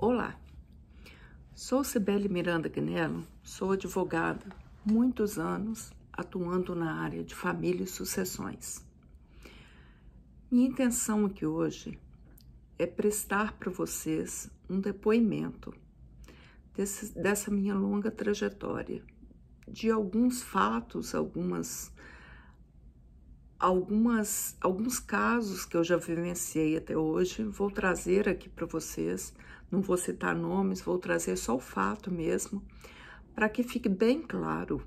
Olá, sou Cibele Miranda Guinello, sou advogada, muitos anos atuando na área de família e sucessões. Minha intenção aqui hoje é prestar para vocês um depoimento dessa minha longa trajetória, de alguns fatos, alguns casos que eu já vivenciei até hoje. Vou trazer aqui para vocês, não vou citar nomes, vou trazer só o fato mesmo, para que fique bem claro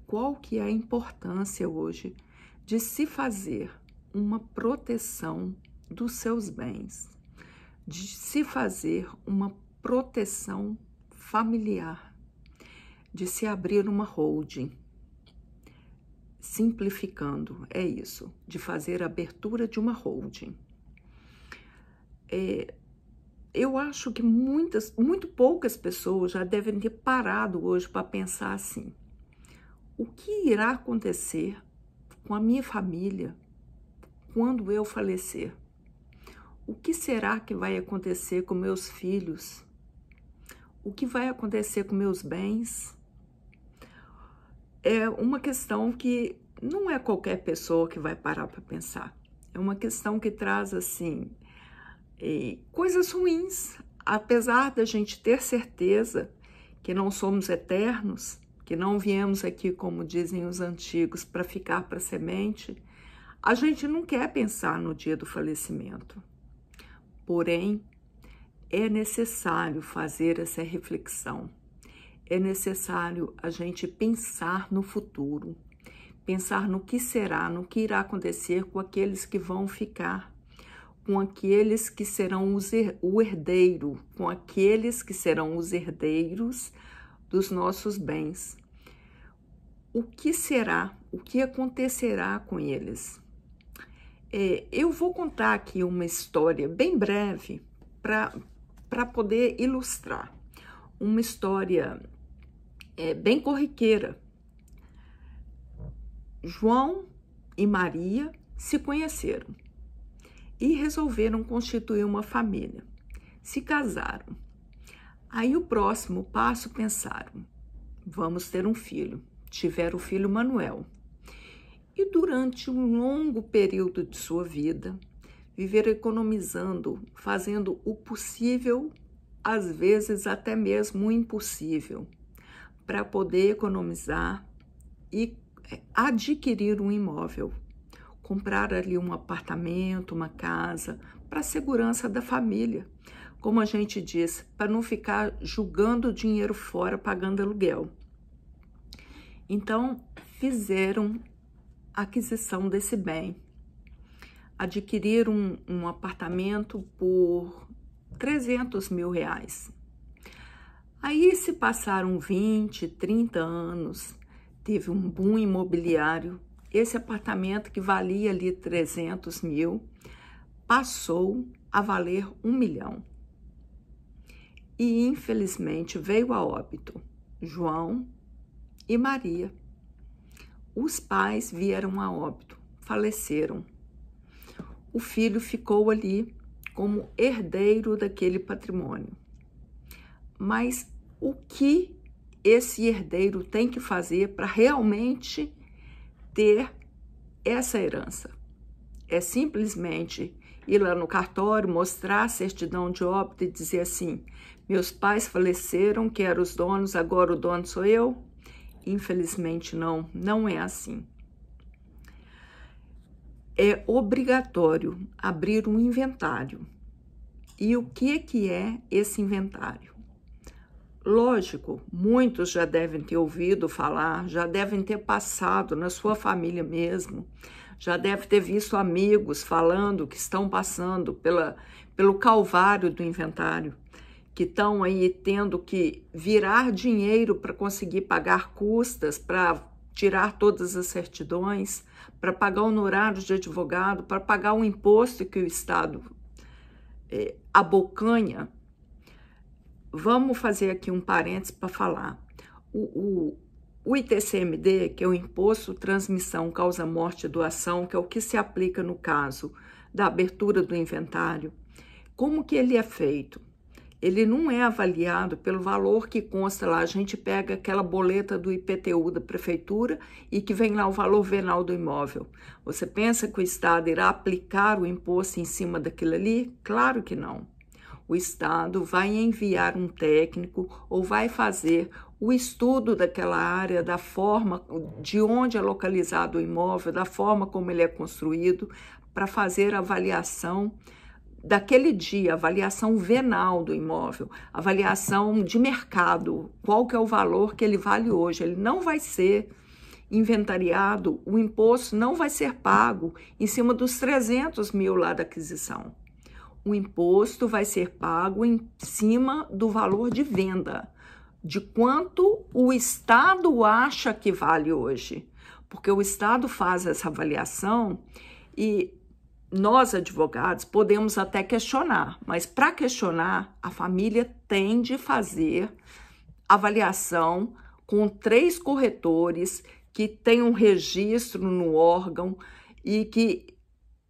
qual que é a importância hoje de se fazer uma proteção dos seus bens, de se fazer uma proteção familiar, de se abrir uma holding. Simplificando, é isso, de fazer a abertura de uma holding. Eu acho que muito poucas pessoas já devem ter parado hoje para pensar assim: o que irá acontecer com a minha família quando eu falecer? O que será que vai acontecer com meus filhos? O que vai acontecer com meus bens? É uma questão que não é qualquer pessoa que vai parar para pensar. É uma questão que traz, assim, coisas ruins. Apesar da gente ter certeza que não somos eternos, que não viemos aqui, como dizem os antigos, para ficar para semente, a gente não quer pensar no dia do falecimento. Porém, é necessário fazer essa reflexão. É necessário a gente pensar no futuro, pensar no que será, no que irá acontecer com aqueles que vão ficar, com aqueles que serão o herdeiro, com aqueles que serão os herdeiros dos nossos bens. O que será, o que acontecerá com eles? Eu vou contar aqui uma história bem breve para poder ilustrar. Uma história bem corriqueira. João e Maria se conheceram e resolveram constituir uma família. Se casaram. Aí o próximo passo pensaram: vamos ter um filho. Tiveram o filho Manuel. E durante um longo período de sua vida, viveram economizando, fazendo o possível, às vezes até mesmo o impossível, para poder economizar e adquirir um imóvel, comprar ali um apartamento, uma casa, para a segurança da família, como a gente diz, para não ficar jogando dinheiro fora, pagando aluguel. Então, fizeram a aquisição desse bem, adquiriram um apartamento por R$300 mil. Aí se passaram 20, 30 anos, teve um boom imobiliário, esse apartamento que valia ali 300 mil, passou a valer 1 milhão. E infelizmente veio a óbito João e Maria. Os pais vieram a óbito, faleceram. O filho ficou ali como herdeiro daquele patrimônio. Mas o que esse herdeiro tem que fazer para realmente ter essa herança? É simplesmente ir lá no cartório, mostrar a certidão de óbito e dizer assim: meus pais faleceram, que eram os donos, agora o dono sou eu? Infelizmente não é assim. É obrigatório abrir um inventário. E o que é esse inventário? Lógico, muitos já devem ter ouvido falar, já devem ter passado na sua família mesmo, já deve ter visto amigos falando que estão passando pelo calvário do inventário, que estão aí tendo que virar dinheiro para conseguir pagar custas, para tirar todas as certidões, para pagar honorários de advogado, para pagar o imposto que o Estado abocanha. Vamos fazer aqui um parênteses para falar. O ITCMD, que é o Imposto Transmissão Causa Morte e Doação, que é o que se aplica no caso da abertura do inventário, como que ele é feito? ele não é avaliado pelo valor que consta lá. A gente pega aquela boleta do IPTU da prefeitura e que vem lá o valor venal do imóvel. Você pensa que o Estado irá aplicar o imposto em cima daquilo ali? Claro que não. O Estado vai enviar um técnico ou vai fazer o estudo daquela área, da forma, de onde é localizado o imóvel, da forma como ele é construído, para fazer a avaliação daquele dia, avaliação venal do imóvel, avaliação de mercado, qual que é o valor que ele vale hoje. Ele não vai ser inventariado, o imposto não vai ser pago em cima dos 300 mil lá da aquisição. O imposto vai ser pago em cima do valor de venda, de quanto o Estado acha que vale hoje, porque o Estado faz essa avaliação e nós, advogados, podemos até questionar, mas para questionar, a família tem de fazer avaliação com 3 corretores que tenham um registro no órgão e que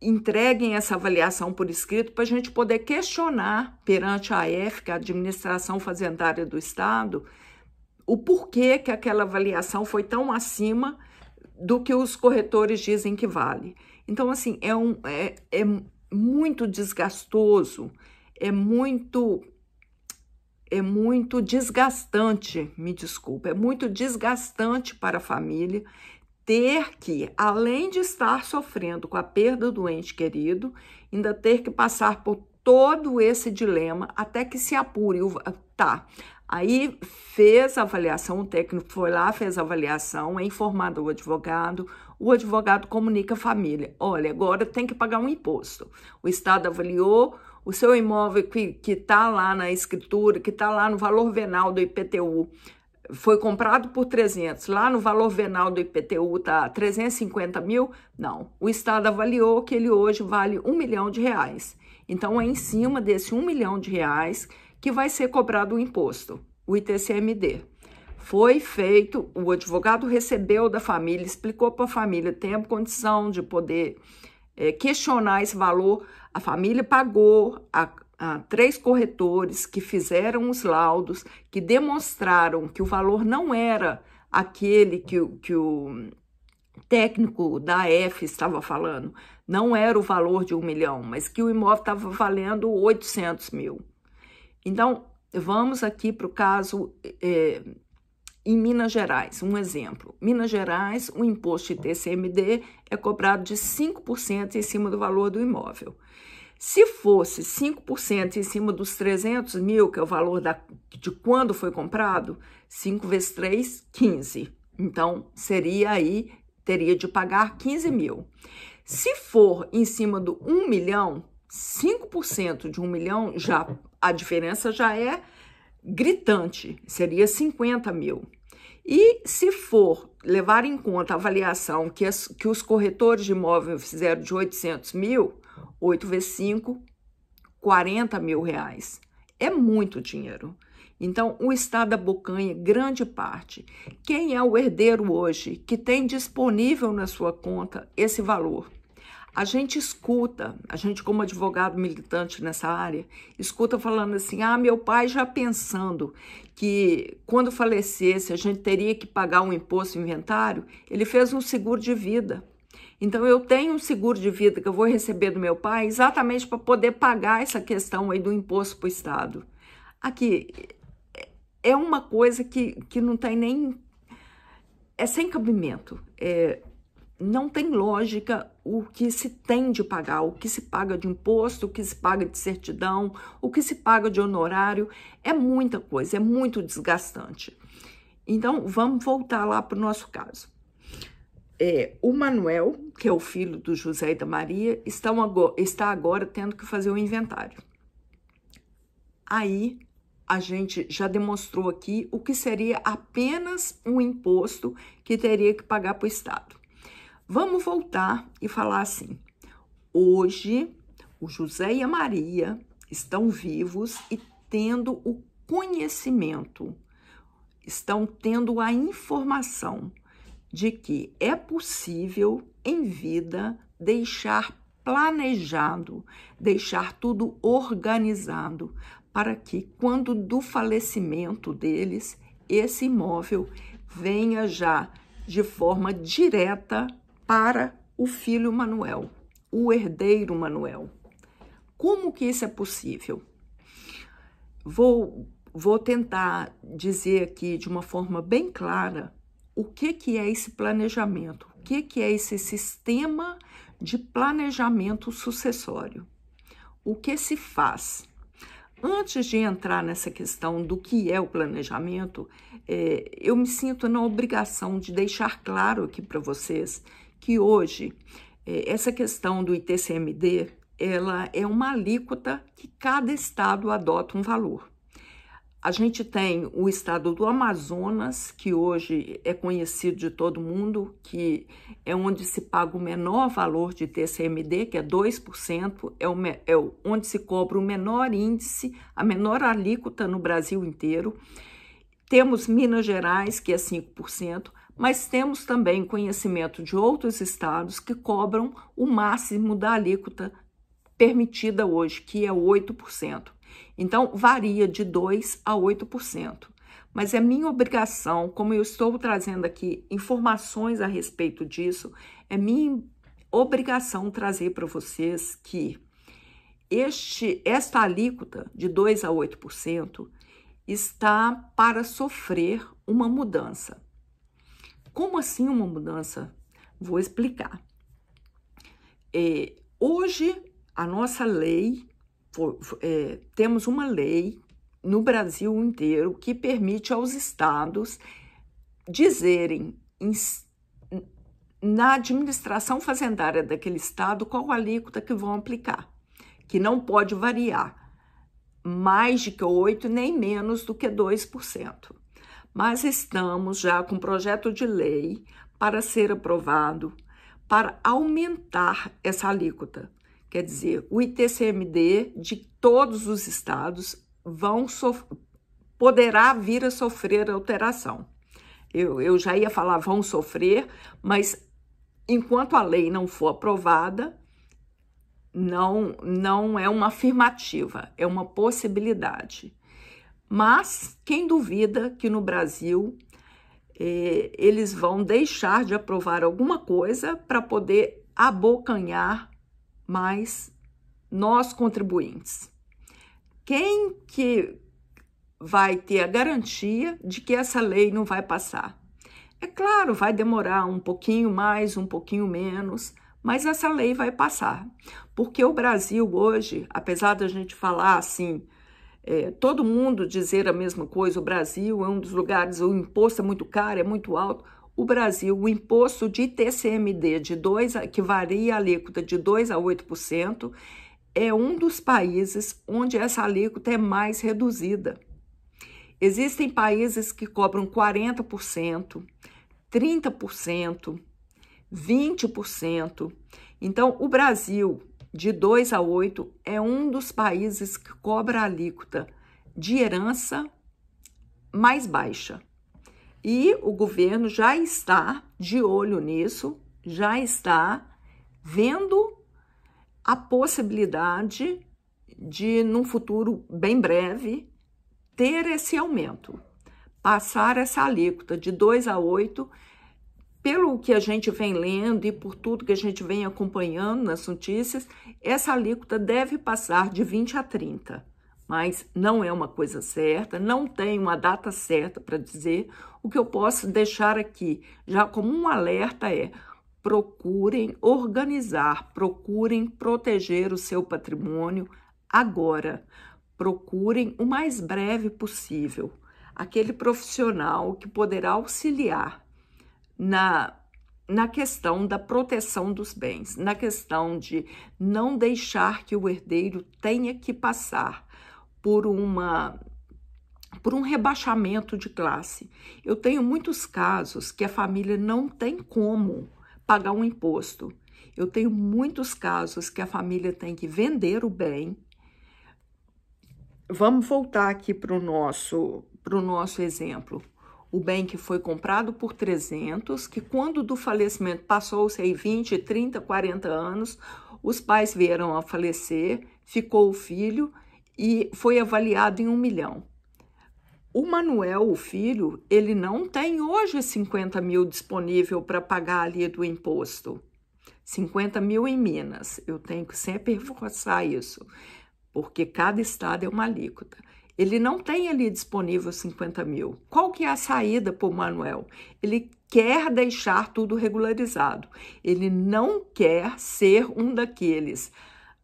entreguem essa avaliação por escrito para a gente poder questionar perante a AF, que é a Administração Fazendária do Estado, o porquê que aquela avaliação foi tão acima do que os corretores dizem que vale. Então, assim, é muito desgastoso, é muito desgastante, me desculpa, é muito desgastante para a família ter que, além de estar sofrendo com a perda do ente querido, ainda ter que passar por todo esse dilema até que se apure. Tá, aí fez a avaliação, o técnico foi lá, fez a avaliação, é informado o advogado comunica a família, olha, agora tem que pagar um imposto. O Estado avaliou, o seu imóvel que está lá na escritura, que está lá no valor venal do IPTU, foi comprado por 300, lá no valor venal do IPTU está 350 mil, não. O Estado avaliou que ele hoje vale R$1 milhão. Então, é em cima desse R$1 milhão que vai ser cobrado o imposto, o ITCMD. Foi feito, o advogado recebeu da família, explicou para a família, tem condição de poder questionar esse valor. A família pagou a 3 corretores que fizeram os laudos, que demonstraram que o valor não era aquele que o técnico da AF estava falando, não era o valor de R$1 milhão, mas que o imóvel estava valendo 800 mil. Então, vamos aqui para o caso em Minas Gerais, um exemplo. Minas Gerais, o imposto ITCMD é cobrado de 5% em cima do valor do imóvel. Se fosse 5% em cima dos 300 mil, que é o valor de quando foi comprado, 5 vezes 3, 15. Então, teria de pagar 15 mil. Se for em cima do 1 milhão, 5% de 1 milhão, a diferença já é gritante, seria 50 mil. E se for levar em conta a avaliação que os corretores de imóvel fizeram de 800 mil, 8 vezes 5, 40 mil reais. É muito dinheiro. Então, o Estado abocanha grande parte. Quem é o herdeiro hoje que tem disponível na sua conta esse valor? A gente escuta, a gente como advogado militante nessa área, escuta falando assim, meu pai já pensando que quando falecesse a gente teria que pagar um imposto inventário, ele fez um seguro de vida. Então, eu tenho um seguro de vida que eu vou receber do meu pai exatamente para poder pagar essa questão aí do imposto para o Estado. Aqui, é uma coisa que não tem nem... É sem cabimento. Não tem lógica o que se tem de pagar, o que se paga de imposto, o que se paga de certidão, o que se paga de honorário. É muita coisa, é muito desgastante. Então, vamos voltar lá para o nosso caso. O Manuel, que é o filho do José e da Maria, está agora tendo que fazer o inventário. Aí, a gente já demonstrou aqui o que seria apenas um imposto que teria que pagar para o Estado. Vamos voltar e falar assim, hoje o José e a Maria estão vivos e tendo o conhecimento, estão tendo a informação de que é possível em vida deixar planejado, deixar tudo organizado para que, quando do falecimento deles, esse imóvel venha já de forma direta para o filho Manuel, o herdeiro Manuel. Como que isso é possível? Vou tentar dizer aqui de uma forma bem clara o que é esse planejamento, o que é esse sistema de planejamento sucessório. O que se faz? Antes de entrar nessa questão do que é o planejamento, eu me sinto na obrigação de deixar claro aqui para vocês que hoje essa questão do ITCMD, ela é uma alíquota que cada estado adota um valor. A gente tem o estado do Amazonas, que hoje é conhecido de todo mundo, que é onde se paga o menor valor de TCMD, que é 2%, onde se cobra o menor índice, a menor alíquota no Brasil inteiro. Temos Minas Gerais, que é 5%, mas temos também conhecimento de outros estados que cobram o máximo da alíquota permitida hoje, que é 8%. Então, varia de 2% a 8%. Mas é minha obrigação, como eu estou trazendo aqui informações a respeito disso, é minha obrigação trazer para vocês que esta alíquota de 2% a 8% está para sofrer uma mudança. Como assim uma mudança? Vou explicar. Hoje, a nossa lei, temos uma lei no Brasil inteiro que permite aos estados dizerem na administração fazendária daquele estado qual a alíquota que vão aplicar, que não pode variar mais de que 8% nem menos do que 2%. Mas estamos já com projeto de lei para ser aprovado para aumentar essa alíquota. Quer dizer, o ITCMD de todos os estados poderá vir a sofrer alteração. Eu já ia falar vão sofrer, mas enquanto a lei não for aprovada, não é uma afirmativa, é uma possibilidade. Mas quem duvida que no Brasil eles vão deixar de aprovar alguma coisa para poder abocanhar mais nós contribuintes? Quem que vai ter a garantia de que essa lei não vai passar? É claro, vai demorar um pouquinho mais, um pouquinho menos, mas essa lei vai passar. Porque o Brasil hoje, apesar da gente falar assim, todo mundo dizer a mesma coisa, o Brasil é um dos lugares, o imposto é muito caro, é muito alto. O Brasil, o imposto de TCMD, que varia a alíquota de 2% a 8%, é um dos países onde essa alíquota é mais reduzida. Existem países que cobram 40%, 30%, 20%. Então, o Brasil, de 2% a 8%, é um dos países que cobra a alíquota de herança mais baixa. E o governo já está de olho nisso, já está vendo a possibilidade de, num futuro bem breve, ter esse aumento, passar essa alíquota de 2% a 8%, pelo que a gente vem lendo e por tudo que a gente vem acompanhando nas notícias, essa alíquota deve passar de 20% a 30%. Mas não é uma coisa certa, não tem uma data certa para dizer. O que eu posso deixar aqui, já como um alerta, procurem organizar, procurem proteger o seu patrimônio agora. Procurem o mais breve possível aquele profissional que poderá auxiliar na questão da proteção dos bens, na questão de não deixar que o herdeiro tenha que passar por um rebaixamento de classe. Eu tenho muitos casos que a família não tem como pagar um imposto. Eu tenho muitos casos que a família tem que vender o bem. Vamos voltar aqui para o nosso exemplo. O bem que foi comprado por 300, que quando do falecimento passou-se aí 20, 30, 40 anos, os pais vieram a falecer, ficou o filho. e foi avaliado em 1 milhão. O Manuel, o filho, ele não tem hoje 50 mil disponível para pagar ali do imposto. 50 mil em Minas, eu tenho que sempre reforçar isso, porque cada estado é uma alíquota. Ele não tem ali disponível 50 mil. Qual que é a saída para o Manuel? Ele quer deixar tudo regularizado. Ele não quer ser um daqueles.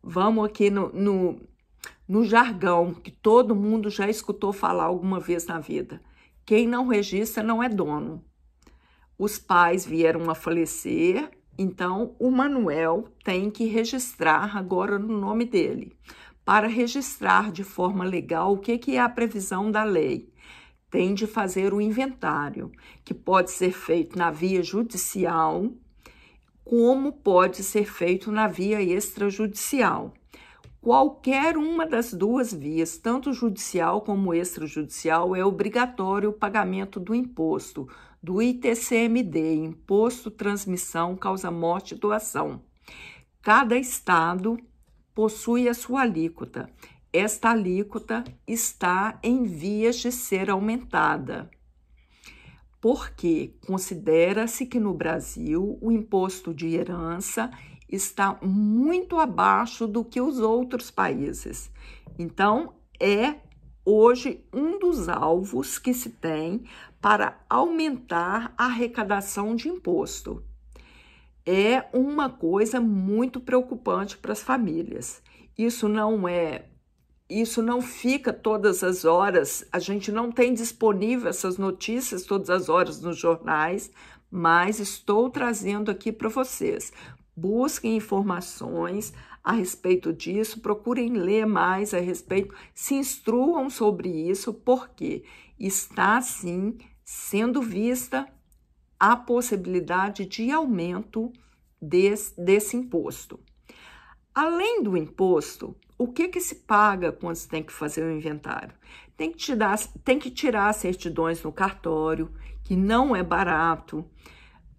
Vamos aqui no jargão que todo mundo já escutou falar alguma vez na vida. Quem não registra não é dono. Os pais vieram a falecer, então o Manuel tem que registrar agora no nome dele. Para registrar de forma legal, o que é a previsão da lei? Tem de fazer o inventário, que pode ser feito na via judicial, como pode ser feito na via extrajudicial. Qualquer uma das duas vias, tanto judicial como extrajudicial, é obrigatório o pagamento do imposto, do ITCMD, Imposto Transmissão Causa Morte e Doação. Cada estado possui a sua alíquota. Esta alíquota está em vias de ser aumentada, porque considera-se que no Brasil o imposto de herança está muito abaixo do que os outros países. Então, é hoje um dos alvos que se tem para aumentar a arrecadação de imposto. É uma coisa muito preocupante para as famílias. Isso não fica todas as horas, a gente não tem disponível essas notícias todas as horas nos jornais, mas estou trazendo aqui para vocês. Busquem informações a respeito disso, procurem ler mais a respeito, se instruam sobre isso, porque está, sim, sendo vista a possibilidade de aumento desse imposto. Além do imposto, o que se paga quando se tem que fazer o inventário? Tem que tirar certidões no cartório, que não é barato.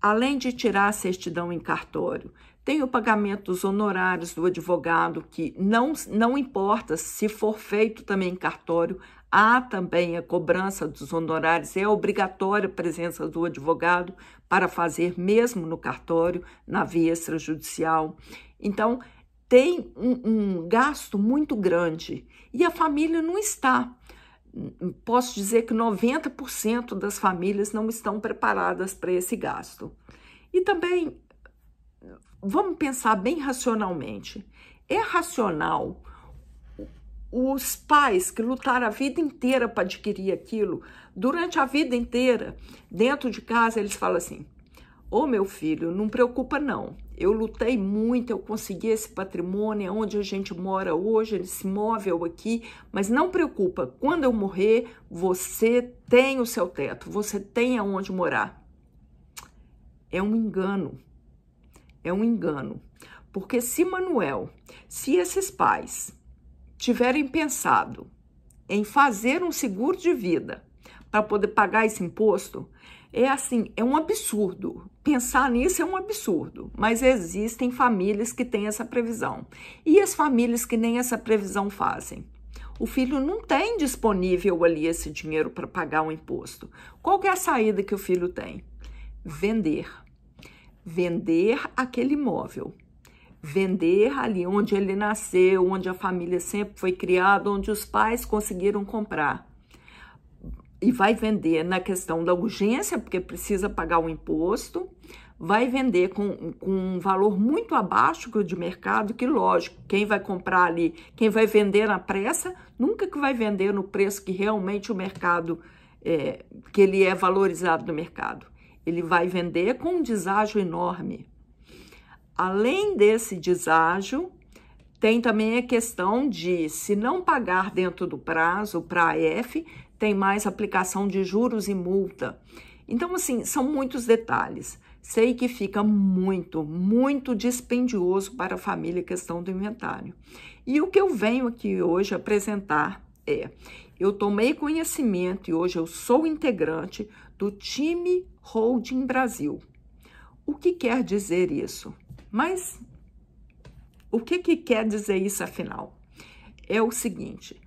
Além de tirar a certidão em cartório, tem o pagamento dos honorários do advogado, que não importa se for feito também em cartório, há também a cobrança dos honorários, é obrigatória a presença do advogado para fazer mesmo no cartório, na via extrajudicial. Então, tem um gasto muito grande e a família não está. Posso dizer que 90% das famílias não estão preparadas para esse gasto. E também, vamos pensar bem racionalmente. É racional os pais que lutaram a vida inteira para adquirir aquilo, durante a vida inteira, dentro de casa, eles falam assim: ô meu filho, não preocupa não, eu lutei muito, eu consegui esse patrimônio, onde a gente mora hoje, esse imóvel aqui, mas não preocupa, quando eu morrer, você tem o seu teto, você tem aonde morar. É um engano, porque se esses pais tiverem pensado em fazer um seguro de vida para poder pagar esse imposto, é um absurdo. Pensar nisso é um absurdo, mas existem famílias que têm essa previsão. E as famílias que nem essa previsão fazem? O filho não tem disponível ali esse dinheiro para pagar o imposto. Qual que é a saída que o filho tem? Vender aquele imóvel. Vender ali onde ele nasceu, onde a família sempre foi criada, onde os pais conseguiram comprar. E vai vender na questão da urgência, porque precisa pagar o imposto, vai vender com um valor muito abaixo que o de mercado, que lógico, quem vai comprar ali, quem vai vender na pressa, nunca que vai vender no preço que realmente o mercado, que ele é valorizado no mercado. Ele vai vender com um deságio enorme. Além desse deságio, tem também a questão de, se não pagar dentro do prazo, para a F, tem mais aplicação de juros e multa. Então, assim, são muitos detalhes. Sei que fica muito, muito dispendioso para a família a questão do inventário. E o que eu venho aqui hoje apresentar eu tomei conhecimento e hoje eu sou integrante do time Holding Brasil. O que quer dizer isso? Mas o que quer dizer isso, afinal? é o seguinte: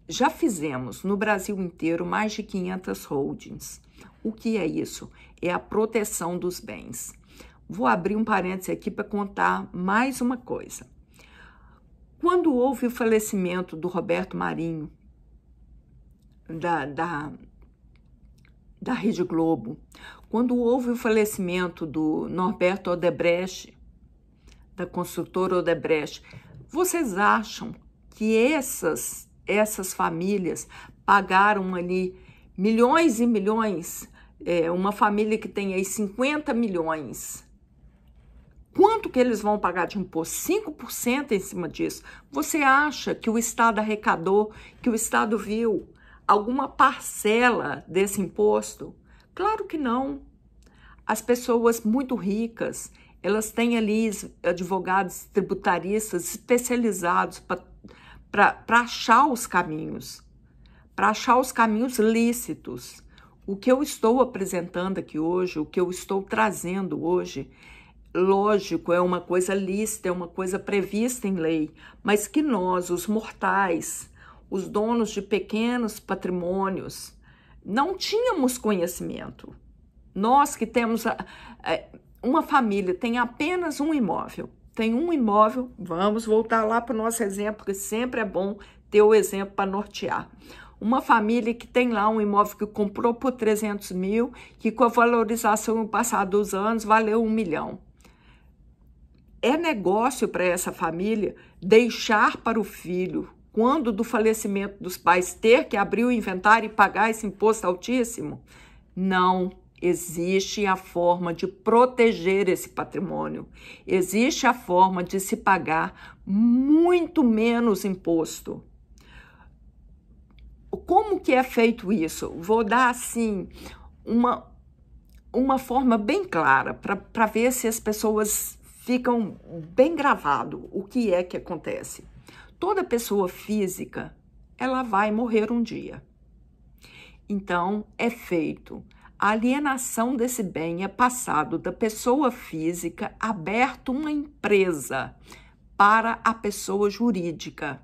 já fizemos no Brasil inteiro mais de 500 holdings. O que é isso? É a proteção dos bens. Vou abrir um parêntese aqui para contar mais uma coisa. Quando houve o falecimento do Roberto Marinho, da Rede Globo, quando houve o falecimento do Norberto Odebrecht, da construtora Odebrecht, vocês acham que essas famílias pagaram ali milhões e milhões, uma família que tem aí 50 milhões, quanto que eles vão pagar de imposto? 5% em cima disso. Você acha que o Estado arrecadou, que o Estado viu alguma parcela desse imposto? Claro que não. As pessoas muito ricas, elas têm ali advogados tributaristas especializados para achar os caminhos lícitos. O que eu estou apresentando aqui hoje, o que eu estou trazendo hoje, lógico, é uma coisa lícita, é uma coisa prevista em lei, mas que nós, os mortais, os donos de pequenos patrimônios, não tínhamos conhecimento. Nós que temos uma família, tem apenas um imóvel, vamos voltar lá para o nosso exemplo, porque sempre é bom ter o exemplo para nortear. Uma família que tem lá um imóvel que comprou por 300 mil, que com a valorização no passar dos anos valeu 1 milhão. É negócio para essa família deixar para o filho, quando do falecimento dos pais, ter que abrir o inventário e pagar esse imposto altíssimo? Não existe a forma de proteger esse patrimônio. Existe a forma de se pagar muito menos imposto. Como que é feito isso? Vou dar, assim, uma forma bem clara para ver se as pessoas ficam bem gravado o que é que acontece. Toda pessoa física, ela vai morrer um dia. Então, é feito. A alienação desse bem é passado da pessoa física, aberto uma empresa para a pessoa jurídica.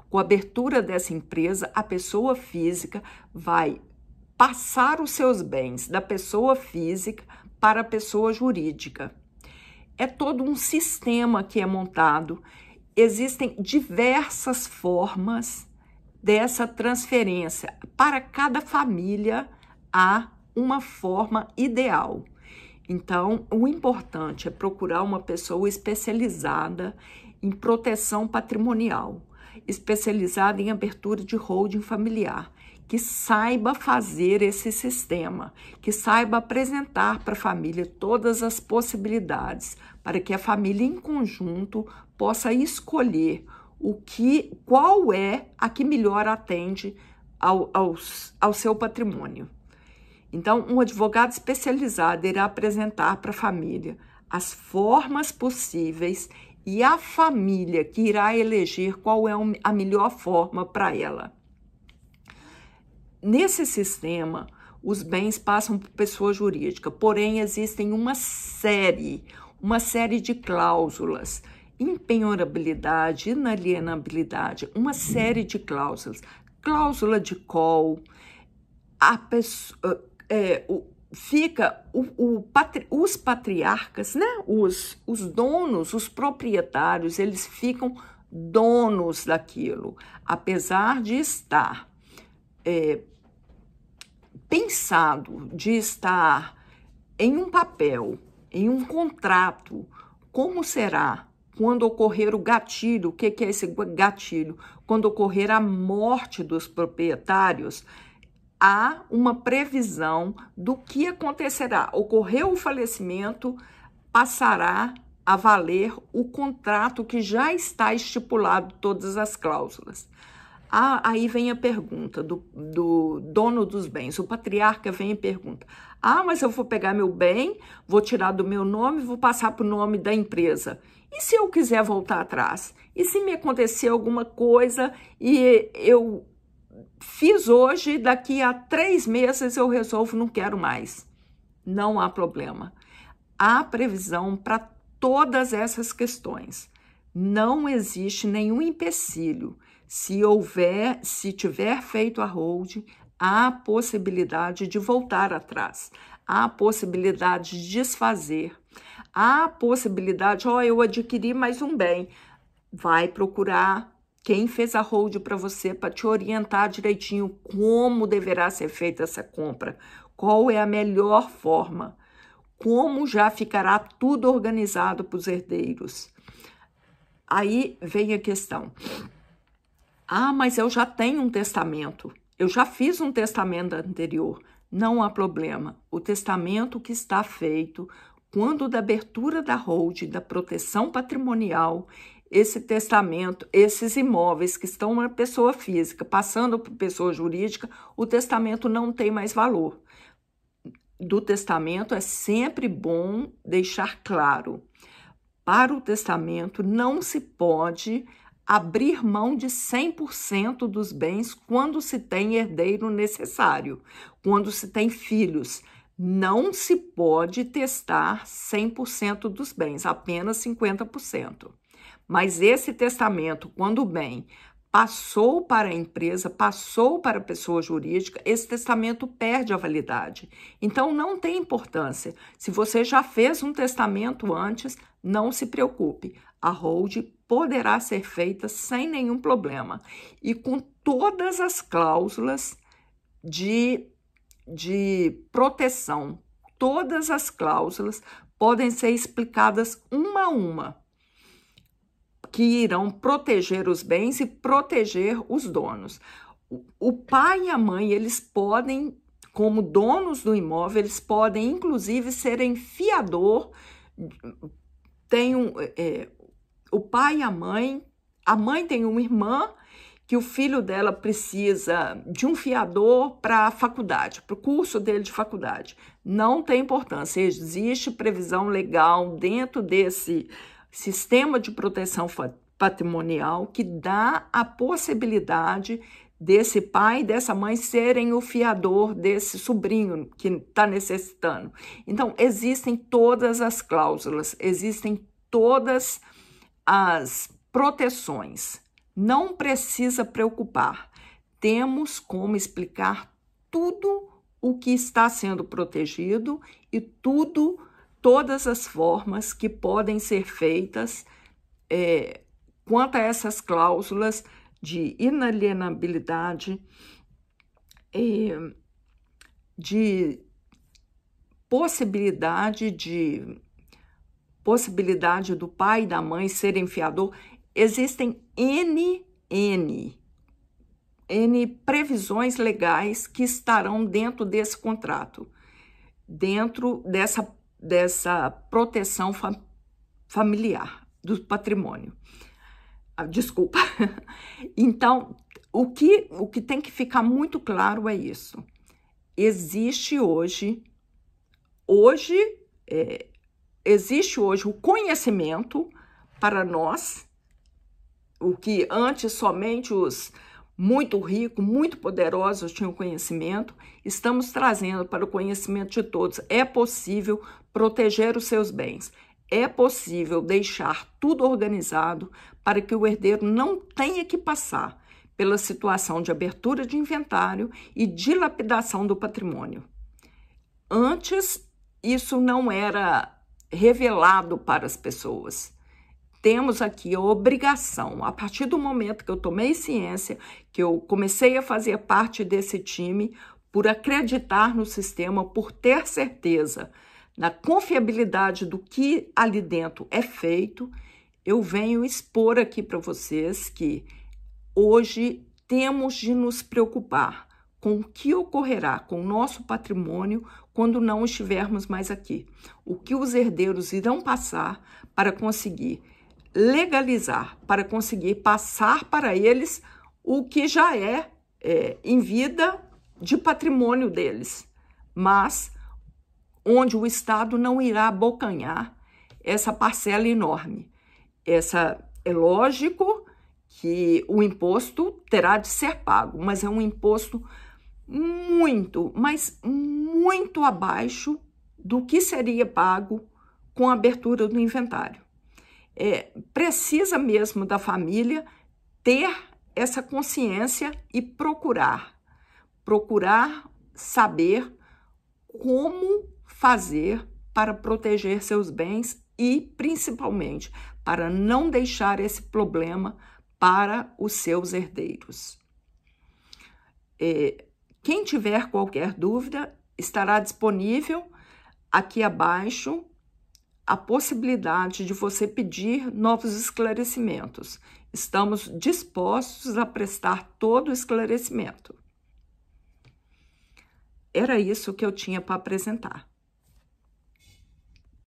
Com a abertura dessa empresa, a pessoa física vai passar os seus bens da pessoa física para a pessoa jurídica. É todo um sistema que é montado. Existem diversas formas dessa transferência. Para cada família, há uma forma ideal. Então, o importante é procurar uma pessoa especializada em proteção patrimonial, especializada em abertura de holding familiar, que saiba fazer esse sistema, que saiba apresentar para a família todas as possibilidades, para que a família em conjunto possa escolher qual é a que melhor atende ao seu patrimônio. Então, um advogado especializado irá apresentar para a família as formas possíveis e a família que irá eleger qual é a melhor forma para ela. Nesse sistema, os bens passam por pessoa jurídica, porém existem uma série de cláusulas, impenhorabilidade, inalienabilidade, uma série de cláusulas, cláusula de call, a pessoa, os patriarcas, né? Os donos, os proprietários, eles ficam donos daquilo, apesar de estar pensado, de estar em um papel, em um contrato. Como será quando ocorrer o gatilho? O que é esse gatilho? Quando ocorrer a morte dos proprietários, há uma previsão do que acontecerá. Ocorreu o falecimento, passará a valer o contrato que já está estipulado, todas as cláusulas. Aí vem a pergunta do dono dos bens, o patriarca vem e pergunta: mas eu vou pegar meu bem, vou tirar do meu nome e vou passar para o nome da empresa. E se eu quiser voltar atrás? E se me acontecer alguma coisa e eu fiz hoje, daqui a 3 meses eu resolvo, não quero mais? Não há problema. Há previsão para todas essas questões. não existe nenhum empecilho. Se tiver feito a holding, há possibilidade de voltar atrás, há possibilidade de desfazer, há possibilidade, eu adquiri mais um bem, vai procurar quem fez a hold para você para te orientar direitinho como deverá ser feita essa compra, qual é a melhor forma, como já ficará tudo organizado para os herdeiros. Aí vem a questão. Mas eu já tenho um testamento, eu já fiz um testamento anterior. Não há problema. O testamento que está feito, quando da abertura da holding, da proteção patrimonial, esse testamento, esses imóveis que estão na pessoa física, passando para pessoa jurídica, o testamento não tem mais valor. Do testamento é sempre bom deixar claro. Para o testamento não se pode abrir mão de 100% dos bens quando se tem herdeiro necessário, quando se tem filhos. Não se pode testar 100% dos bens, apenas 50%. Mas esse testamento, quando o bem passou para a empresa, passou para a pessoa jurídica, esse testamento perde a validade. Então, não tem importância. Se você já fez um testamento antes, não se preocupe. A holding poderá ser feita sem nenhum problema e com todas as cláusulas de proteção. Todas as cláusulas podem ser explicadas uma a uma, que irão proteger os bens e proteger os donos. O pai e a mãe, eles podem, como donos do imóvel, eles podem inclusive serem fiador. O pai e a mãe tem uma irmã que o filho dela precisa de um fiador para a faculdade, para o curso dele de faculdade. Não tem importância, existe previsão legal dentro desse sistema de proteção patrimonial que dá a possibilidade desse pai e dessa mãe serem o fiador desse sobrinho que está necessitando. Então, existem todas as cláusulas, existem todas as proteções. Não precisa preocupar. Temos como explicar tudo o que está sendo protegido e todas as formas que podem ser feitas quanto a essas cláusulas de inalienabilidade, de possibilidade do pai e da mãe serem fiador. Existem N previsões legais que estarão dentro desse contrato, dentro dessa proteção familiar do patrimônio. Desculpa. Então, o que tem que ficar muito claro é isso. Existe hoje o conhecimento para nós, o que antes somente os muito ricos, muito poderosos tinham conhecimento, estamos trazendo para o conhecimento de todos. É possível proteger os seus bens, é possível deixar tudo organizado para que o herdeiro não tenha que passar pela situação de abertura de inventário e dilapidação do patrimônio. Antes, isso não era revelado para as pessoas. Temos aqui a obrigação, a partir do momento que eu tomei ciência, que eu comecei a fazer parte desse time, por acreditar no sistema, por ter certeza na confiabilidade do que ali dentro é feito, eu venho expor aqui para vocês que hoje temos de nos preocupar com o que ocorrerá com o nosso patrimônio quando não estivermos mais aqui. O que os herdeiros irão passar para conseguir legalizar, para conseguir passar para eles o que já é em vida de patrimônio deles, mas onde o Estado não irá abocanhar essa parcela enorme. É lógico que o imposto terá de ser pago, mas é um imposto muito, mas muito abaixo do que seria pago com a abertura do inventário. precisa mesmo da família ter essa consciência e procurar saber como fazer para proteger seus bens e, principalmente, para não deixar esse problema para os seus herdeiros. Quem tiver qualquer dúvida, estará disponível aqui abaixo a possibilidade de você pedir novos esclarecimentos. Estamos dispostos a prestar todo o esclarecimento. Era isso que eu tinha para apresentar.